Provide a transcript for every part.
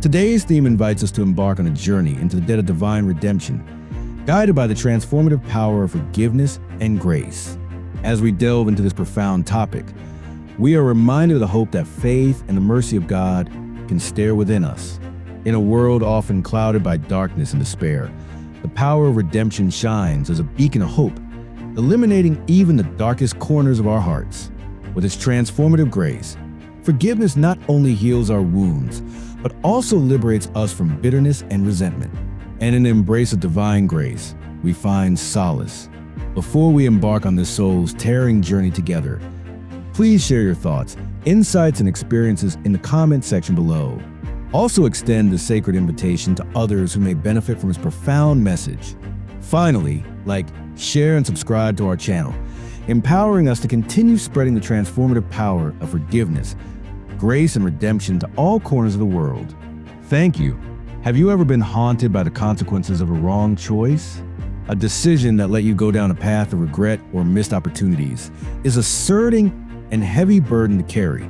Today's theme invites us to embark on a journey into the debt of divine redemption, guided by the transformative power of forgiveness and grace. As we delve into this profound topic, we are reminded of the hope that faith and the mercy of God can stir within us. In a world often clouded by darkness and despair, the power of redemption shines as a beacon of hope, illuminating even the darkest corners of our hearts. With its transformative grace, forgiveness not only heals our wounds, but also liberates us from bitterness and resentment. And in the embrace of divine grace, we find solace. Before we embark on this soul's tearing journey together, please share your thoughts, insights, and experiences in the comment section below. Also extend the sacred invitation to others who may benefit from this profound message. Finally, like, share, and subscribe to our channel, empowering us to continue spreading the transformative power of forgiveness, grace, and redemption to all corners of the world. Thank you. Have you ever been haunted by the consequences of a wrong choice? A decision that let you go down a path of regret or missed opportunities is a certain and heavy burden to carry,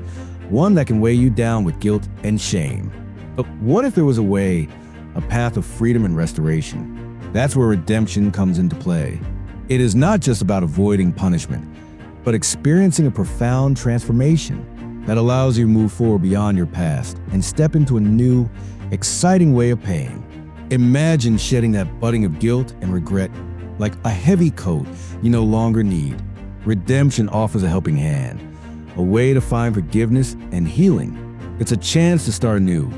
one that can weigh you down with guilt and shame. But what if there was a path of freedom and restoration? That's where redemption comes into play. It is not just about avoiding punishment, but experiencing a profound transformation that allows you to move forward beyond your past and step into a new, exciting way of paying. Imagine shedding that budding of guilt and regret like a heavy coat you no longer need. Redemption offers a helping hand, a way to find forgiveness and healing. It's a chance to start anew,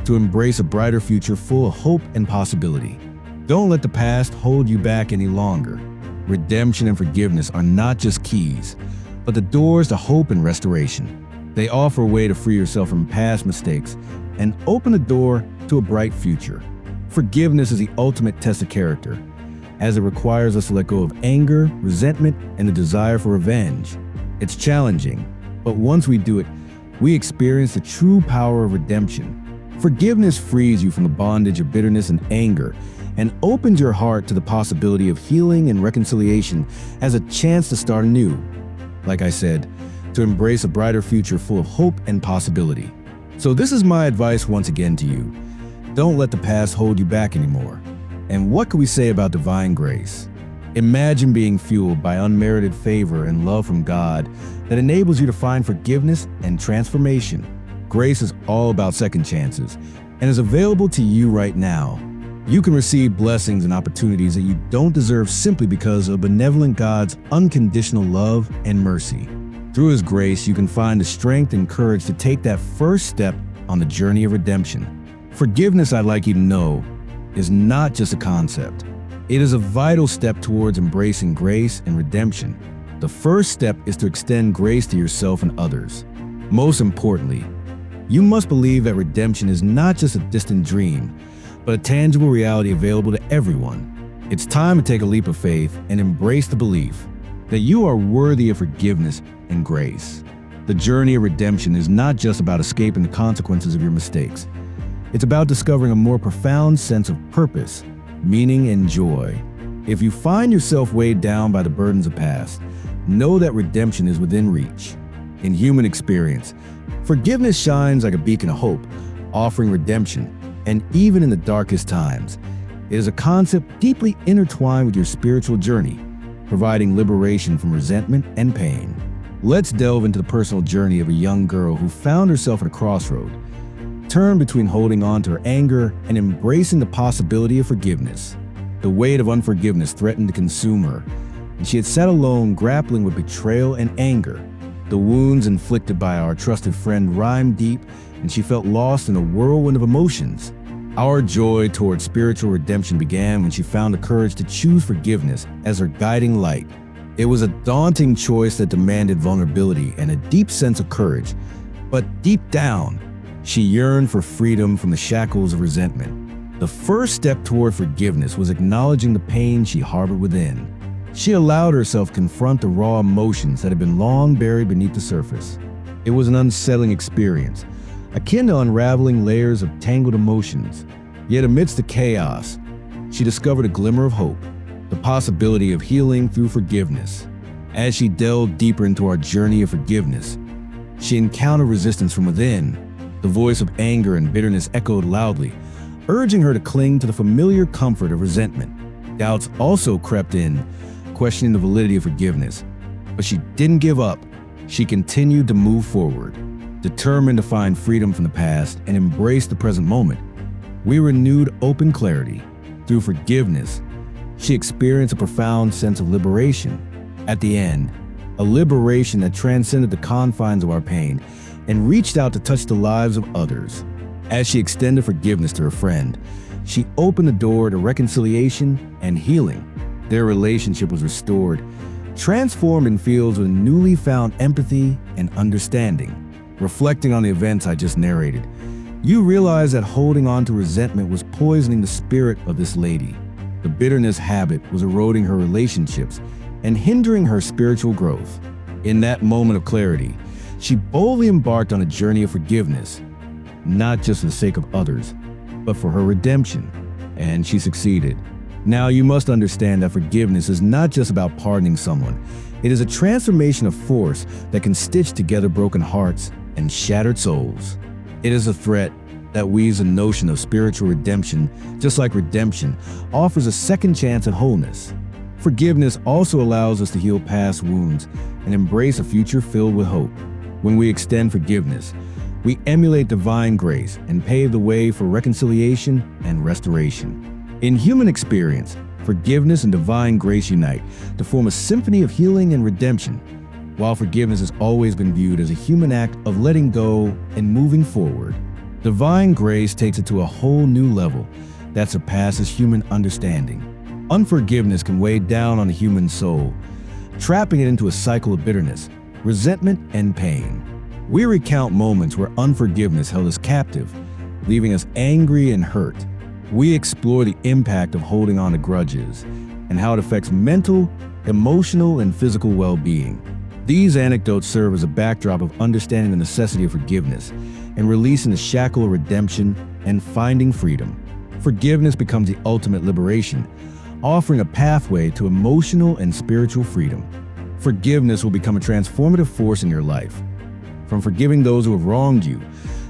to embrace a brighter future full of hope and possibility. Don't let the past hold you back any longer. Redemption and forgiveness are not just keys, but the doors to hope and restoration. They offer a way to free yourself from past mistakes and open the door to a bright future. Forgiveness is the ultimate test of character, as it requires us to let go of anger, resentment, and the desire for revenge. It's challenging, but once we do it, we experience the true power of redemption. Forgiveness frees you from the bondage of bitterness and anger and opens your heart to the possibility of healing and reconciliation as a chance to start anew. Like I said, to embrace a brighter future full of hope and possibility. So this is my advice once again to you. Don't let the past hold you back anymore. And what can we say about divine grace? Imagine being fueled by unmerited favor and love from God that enables you to find forgiveness and transformation. Grace is all about second chances and is available to you right now. You can receive blessings and opportunities that you don't deserve simply because of benevolent God's unconditional love and mercy. Through His grace, you can find the strength and courage to take that first step on the journey of redemption. Forgiveness, I'd like you to know, is not just a concept. It is a vital step towards embracing grace and redemption. The first step is to extend grace to yourself and others. Most importantly, you must believe that redemption is not just a distant dream, but a tangible reality available to everyone. It's time to take a leap of faith and embrace the belief that you are worthy of forgiveness and grace. The journey of redemption is not just about escaping the consequences of your mistakes. It's about discovering a more profound sense of purpose, meaning, and joy. If you find yourself weighed down by the burdens of past, know that redemption is within reach. In human experience, forgiveness shines like a beacon of hope, offering redemption, and even in the darkest times, it is a concept deeply intertwined with your spiritual journey, providing liberation from resentment and pain. Let's delve into the personal journey of a young girl who found herself at a crossroad, torn between holding on to her anger and embracing the possibility of forgiveness. The weight of unforgiveness threatened to consume her, and she had sat alone grappling with betrayal and anger. The wounds inflicted by our trusted friend rhymed deep, and she felt lost in a whirlwind of emotions. Our joy towards spiritual redemption began when she found the courage to choose forgiveness as her guiding light. It was a daunting choice that demanded vulnerability and a deep sense of courage, but deep down, she yearned for freedom from the shackles of resentment. The first step toward forgiveness was acknowledging the pain she harbored within. She allowed herself to confront the raw emotions that had been long buried beneath the surface. It was an unsettling experience, akin to unraveling layers of tangled emotions. Yet amidst the chaos, she discovered a glimmer of hope, the possibility of healing through forgiveness. As she delved deeper into our journey of forgiveness, she encountered resistance from within. The voice of anger and bitterness echoed loudly, urging her to cling to the familiar comfort of resentment. Doubts also crept in, questioning the validity of forgiveness. But she didn't give up. She continued to move forward, determined to find freedom from the past and embrace the present moment. We renewed open clarity. Through forgiveness, she experienced a profound sense of liberation. At the end, a liberation that transcended the confines of our pain and reached out to touch the lives of others. As she extended forgiveness to her friend, she opened the door to reconciliation and healing. Their relationship was restored, transformed in fields with newly found empathy and understanding. Reflecting on the events I just narrated, you realize that holding on to resentment was poisoning the spirit of this lady. The bitterness habit was eroding her relationships and hindering her spiritual growth. In that moment of clarity, she boldly embarked on a journey of forgiveness, not just for the sake of others, but for her redemption. And she succeeded. Now you must understand that forgiveness is not just about pardoning someone. It is a transformation of force that can stitch together broken hearts and shattered souls. It is a threat that weaves a notion of spiritual redemption, just like redemption offers a second chance at wholeness. Forgiveness also allows us to heal past wounds and embrace a future filled with hope. When we extend forgiveness, we emulate divine grace and pave the way for reconciliation and restoration. In human experience, forgiveness and divine grace unite to form a symphony of healing and redemption. While forgiveness has always been viewed as a human act of letting go and moving forward, divine grace takes it to a whole new level that surpasses human understanding. Unforgiveness can weigh down on the human soul, trapping it into a cycle of bitterness, resentment, and pain. We recount moments where unforgiveness held us captive, leaving us angry and hurt. We explore the impact of holding on to grudges and how it affects mental, emotional, and physical well-being. These anecdotes serve as a backdrop of understanding the necessity of forgiveness and releasing the shackle of redemption and finding freedom. Forgiveness becomes the ultimate liberation, offering a pathway to emotional and spiritual freedom. Forgiveness will become a transformative force in your life. From forgiving those who have wronged you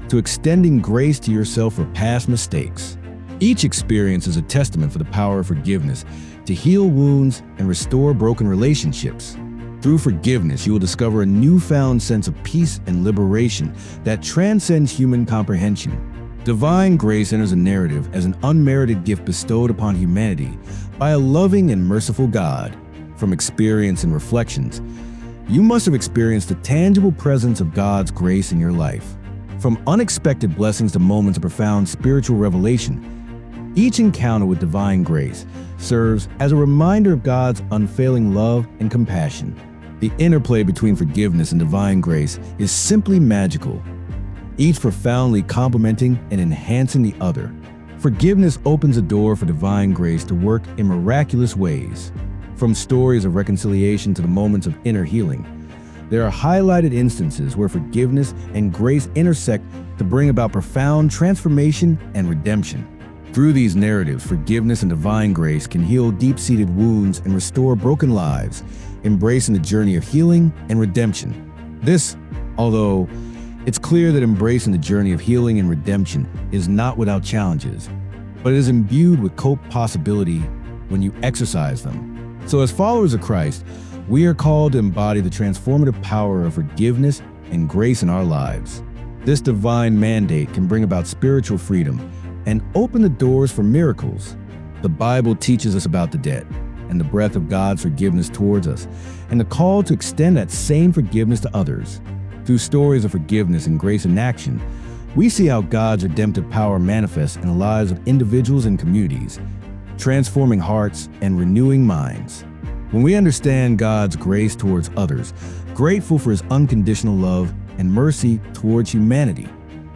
to extending grace to yourself for past mistakes. Each experience is a testament for the power of forgiveness to heal wounds and restore broken relationships. Through forgiveness, you will discover a newfound sense of peace and liberation that transcends human comprehension. Divine grace enters a narrative as an unmerited gift bestowed upon humanity by a loving and merciful God. From experience and reflections, you must have experienced the tangible presence of God's grace in your life. From unexpected blessings to moments of profound spiritual revelation, each encounter with divine grace serves as a reminder of God's unfailing love and compassion. The interplay between forgiveness and divine grace is simply magical, each profoundly complementing and enhancing the other. Forgiveness opens a door for divine grace to work in miraculous ways. From stories of reconciliation to the moments of inner healing, there are highlighted instances where forgiveness and grace intersect to bring about profound transformation and redemption. Through these narratives, forgiveness and divine grace can heal deep-seated wounds and restore broken lives, embracing the journey of healing and redemption. Although it's clear that embracing the journey of healing and redemption is not without challenges, but it is imbued with possibility when you exercise them. So as followers of Christ, we are called to embody the transformative power of forgiveness and grace in our lives. This divine mandate can bring about spiritual freedom and open the doors for miracles. The Bible teaches us about the debt and the breadth of God's forgiveness towards us, and the call to extend that same forgiveness to others. Through stories of forgiveness and grace in action, we see how God's redemptive power manifests in the lives of individuals and communities, transforming hearts and renewing minds. When we understand God's grace towards others, grateful for his unconditional love and mercy towards humanity,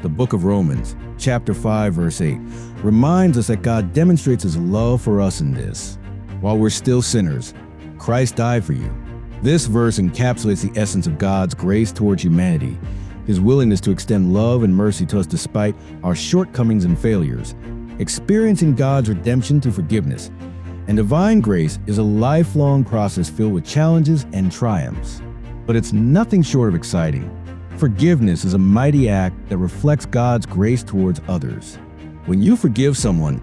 the book of Romans, chapter 5, verse 8, reminds us that God demonstrates his love for us in this. While we're still sinners, Christ died for you. This verse encapsulates the essence of God's grace towards humanity, his willingness to extend love and mercy to us despite our shortcomings and failures. Experiencing God's redemption through forgiveness and divine grace is a lifelong process filled with challenges and triumphs. But it's nothing short of exciting. Forgiveness is a mighty act that reflects God's grace towards others. When you forgive someone,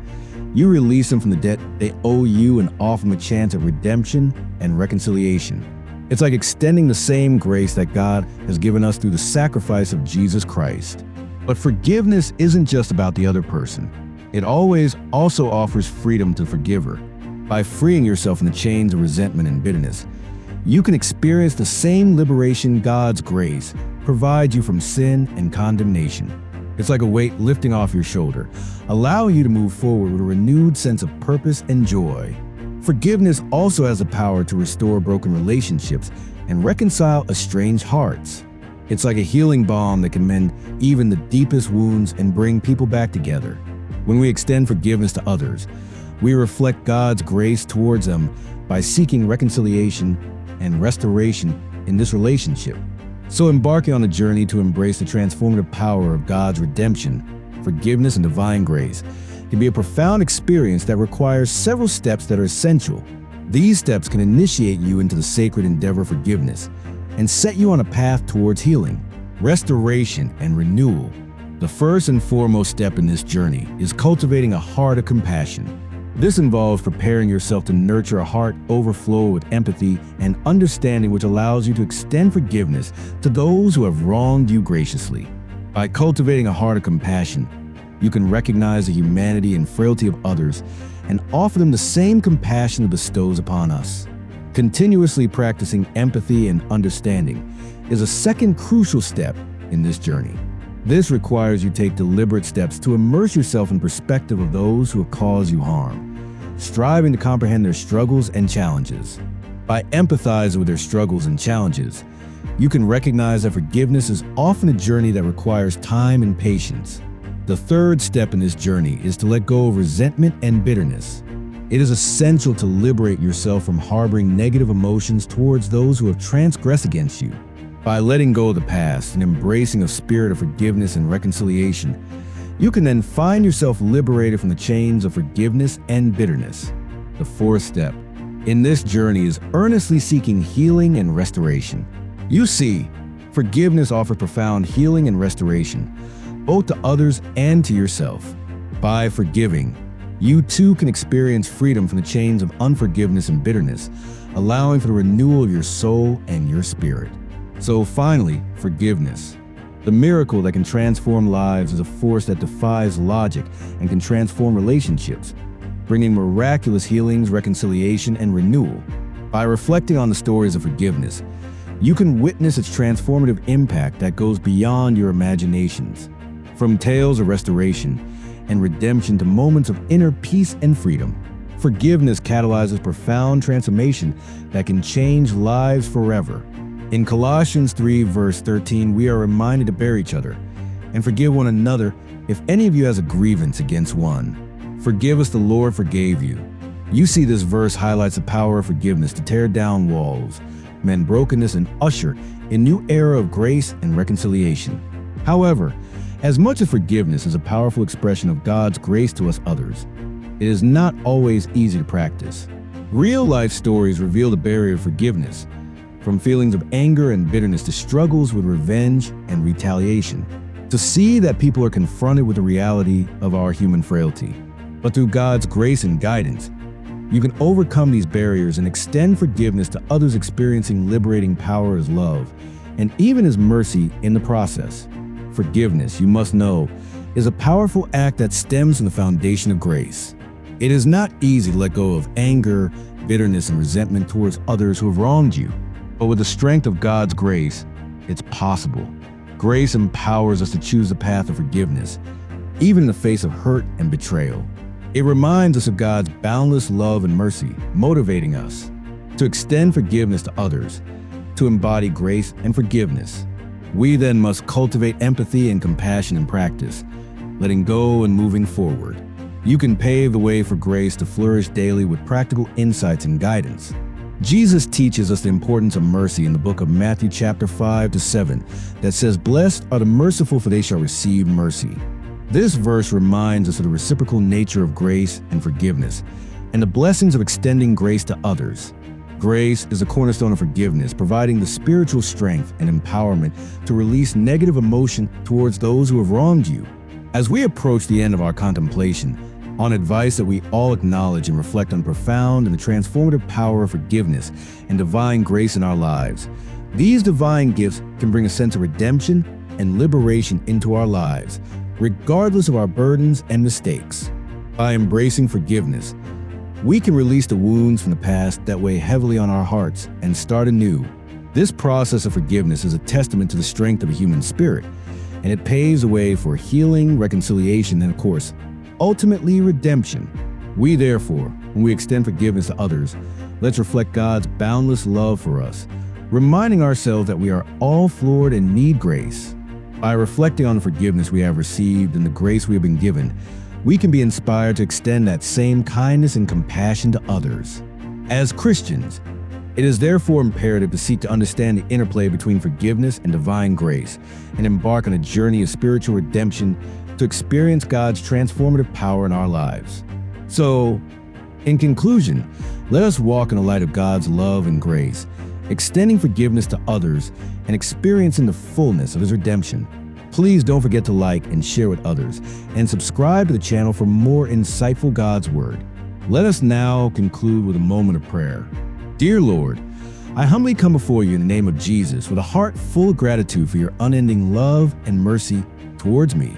you release them from the debt they owe you and offer them a chance at redemption and reconciliation. It's like extending the same grace that God has given us through the sacrifice of Jesus Christ. But forgiveness isn't just about the other person. It always also offers freedom to the forgiver. By freeing yourself from the chains of resentment and bitterness, you can experience the same liberation God's grace provides you from sin and condemnation. It's like a weight lifting off your shoulder, allowing you to move forward with a renewed sense of purpose and joy. Forgiveness also has the power to restore broken relationships and reconcile estranged hearts. It's like a healing balm that can mend even the deepest wounds and bring people back together. When we extend forgiveness to others, we reflect God's grace towards them by seeking reconciliation and restoration in this relationship. So embarking on a journey to embrace the transformative power of God's redemption, forgiveness, and divine grace can be a profound experience that requires several steps that are essential. These steps can initiate you into the sacred endeavor of forgiveness and set you on a path towards healing, restoration, and renewal. The first and foremost step in this journey is cultivating a heart of compassion. This involves preparing yourself to nurture a heart overflow with empathy and understanding, which allows you to extend forgiveness to those who have wronged you graciously. By cultivating a heart of compassion, you can recognize the humanity and frailty of others and offer them the same compassion it bestows upon us. Continuously practicing empathy and understanding is a second crucial step in this journey. This requires you take deliberate steps to immerse yourself in perspective of those who have caused you harm, striving to comprehend their struggles and challenges. By empathizing with their struggles and challenges, you can recognize that forgiveness is often a journey that requires time and patience. The third step in this journey is to let go of resentment and bitterness. It is essential to liberate yourself from harboring negative emotions towards those who have transgressed against you. By letting go of the past and embracing a spirit of forgiveness and reconciliation, you can then find yourself liberated from the chains of forgiveness and bitterness. The fourth step in this journey is earnestly seeking healing and restoration. You see, forgiveness offers profound healing and restoration, both to others and to yourself. By forgiving, you too can experience freedom from the chains of unforgiveness and bitterness, allowing for the renewal of your soul and your spirit. So finally, forgiveness. The miracle that can transform lives is a force that defies logic and can transform relationships, bringing miraculous healings, reconciliation, and renewal. By reflecting on the stories of forgiveness, you can witness its transformative impact that goes beyond your imaginations. From tales of restoration and redemption to moments of inner peace and freedom, forgiveness catalyzes profound transformation that can change lives forever. In Colossians 3 verse 13, we are reminded to bear each other and forgive one another if any of you has a grievance against one. Forgive as the Lord forgave you. You see, this verse highlights the power of forgiveness to tear down walls, mend brokenness, and usher in a new era of grace and reconciliation. However, as much as forgiveness is a powerful expression of God's grace to us others, it is not always easy to practice. Real-life stories reveal the barrier of forgiveness, from feelings of anger and bitterness to struggles with revenge and retaliation, to see that people are confronted with the reality of our human frailty. But through God's grace and guidance, you can overcome these barriers and extend forgiveness to others, experiencing liberating power as love and even as mercy in the process. Forgiveness, you must know, is a powerful act that stems from the foundation of grace. It is not easy to let go of anger, bitterness, and resentment towards others who have wronged you. But with the strength of God's grace, it's possible. Grace empowers us to choose the path of forgiveness, even in the face of hurt and betrayal. It reminds us of God's boundless love and mercy, motivating us to extend forgiveness to others, to embody grace and forgiveness. We then must cultivate empathy and compassion in practice, letting go and moving forward. You can pave the way for grace to flourish daily with practical insights and guidance. Jesus teaches us the importance of mercy in the book of Matthew chapter 5-7 that says, "Blessed are the merciful, for they shall receive mercy." This verse reminds us of the reciprocal nature of grace and forgiveness and the blessings of extending grace to others. Grace is a cornerstone of forgiveness, providing the spiritual strength and empowerment to release negative emotion towards those who have wronged you. As we approach the end of our contemplation on advice that we all acknowledge and reflect on the profound and the transformative power of forgiveness and divine grace in our lives, these divine gifts can bring a sense of redemption and liberation into our lives, regardless of our burdens and mistakes. By embracing forgiveness, we can release the wounds from the past that weigh heavily on our hearts and start anew. This process of forgiveness is a testament to the strength of the human spirit, and it paves the way for healing, reconciliation, and of course, ultimately redemption. We therefore, when we extend forgiveness to others, let's reflect God's boundless love for us, reminding ourselves that we are all flawed and need grace. By reflecting on the forgiveness we have received and the grace we have been given, we can be inspired to extend that same kindness and compassion to others. As Christians, it is therefore imperative to seek to understand the interplay between forgiveness and divine grace and embark on a journey of spiritual redemption to experience God's transformative power in our lives. So, in conclusion, let us walk in the light of God's love and grace, extending forgiveness to others and experiencing the fullness of His redemption. Please don't forget to like and share with others and subscribe to the channel for more insightful God's Word. Let us now conclude with a moment of prayer. Dear Lord, I humbly come before you in the name of Jesus with a heart full of gratitude for your unending love and mercy towards me.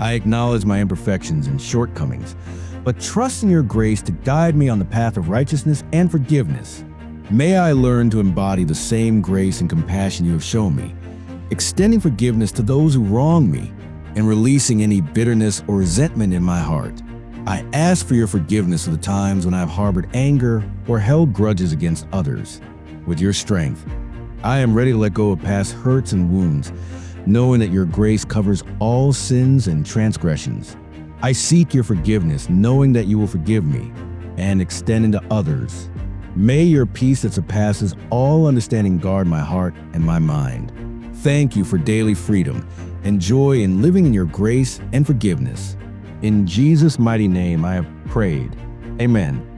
I acknowledge my imperfections and shortcomings, but trust in your grace to guide me on the path of righteousness and forgiveness. May I learn to embody the same grace and compassion you have shown me, extending forgiveness to those who wrong me and releasing any bitterness or resentment in my heart. I ask for your forgiveness of the times when I have harbored anger or held grudges against others. With your strength, I am ready to let go of past hurts and wounds, knowing that your grace covers all sins and transgressions. I seek your forgiveness, knowing that you will forgive me and extend it to others. May your peace that surpasses all understanding guard my heart and my mind. Thank you for daily freedom and joy in living in your grace and forgiveness. In Jesus' mighty name I have prayed. Amen.